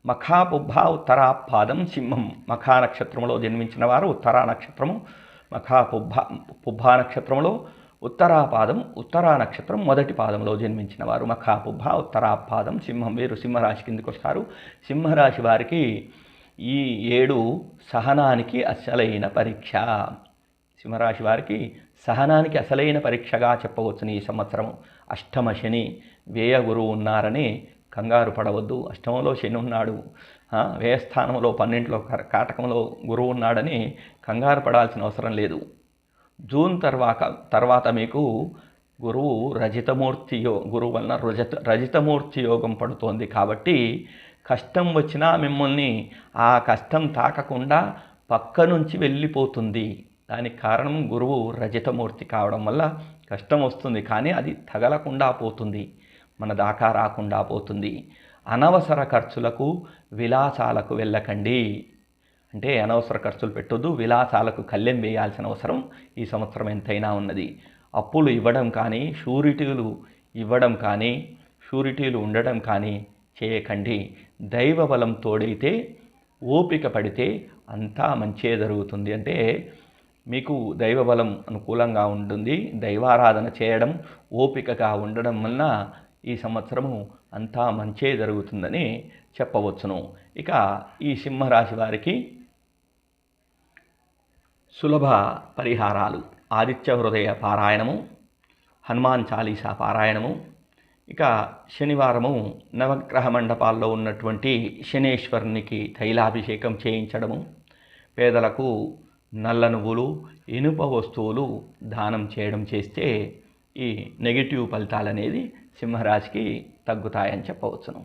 మఖాపుబ్బ ఉత్తరాపాదం సింహం. మఖా నక్షత్రంలో జన్మించిన వారు ఉత్తరా నక్షత్రము, పుబ్బా నక్షత్రంలో ఉత్తరాపాదం, ఉత్తరా నక్షత్రం మొదటి పాదంలో జన్మించిన వారు మఖాపుబ్బ ఉత్తరాపాదం సింహం. వీరు సింహరాశి కిందకి వస్తారు. సింహరాశి వారికి ఈ 7 సహనానికి అసలైన పరీక్ష. సింహరాశి వారికి సహనానికి అసలైన పరీక్షగా చెప్పవచ్చును ఈ సంవత్సరం. అష్టమ శని, వ్యయ గురువు ఉన్నారని కంగారు పడవద్దు. అష్టమంలో శని ఉన్నాడు, వ్యయస్థానంలో 12లో కాటకంలో గురువు ఉన్నాడని కంగారు పడాల్సిన అవసరం లేదు. జూన్ తర్వాత మీకు గురువు గురువు వలన రజితమూర్తి యోగం పడుతోంది. కాబట్టి కష్టం వచ్చినా మిమ్మల్ని ఆ కష్టం తాకకుండా పక్క నుంచి వెళ్ళిపోతుంది. దానికి కారణం గురువు రజితమూర్తి కావడం వల్ల కష్టం వస్తుంది, కానీ అది తగలకుండా పోతుంది, మన దాకా రాకుండా పోతుంది. అనవసర ఖర్చులకు, విలాసాలకు వెళ్ళకండి. అంటే అనవసర ఖర్చులు పెట్టొద్దు, విలాసాలకు కళ్ళెం వేయాల్సిన అవసరం ఈ సంవత్సరం ఎంతైనా ఉన్నది. అప్పులు ఇవ్వడం కానీ, షూరిటీలు ఇవ్వడం కానీ, షూరిటీలు ఉండడం కానీ చేయకండి. దైవ బలం తోడైతే, ఓపిక పడితే అంతా మంచే జరుగుతుంది. అంటే మీకు దైవబలం అనుకూలంగా ఉంటుంది. దైవారాధన చేయడం, ఓపికగా ఉండడం వలన ఈ సంవత్సరము అంతా మంచే జరుగుతుందని చెప్పవచ్చును. ఇక ఈ సింహరాశి వారికి సులభ పరిహారాలు: ఆదిత్య హృదయ పారాయణము, హనుమాన్ చాలీసా పారాయణము. ఇక శనివారము నవగ్రహ మండపాల్లో ఉన్నటువంటి శనేశ్వరునికి తైలాభిషేకం చేయించడము, పేదలకు నల్ల నువ్వులు, ఇనుప వస్తువులు దానం చేయడం చేస్తే ఈ నెగిటివ్ ఫలితాలు అనేది సింహరాశికి తగ్గుతాయని చెప్పవచ్చును.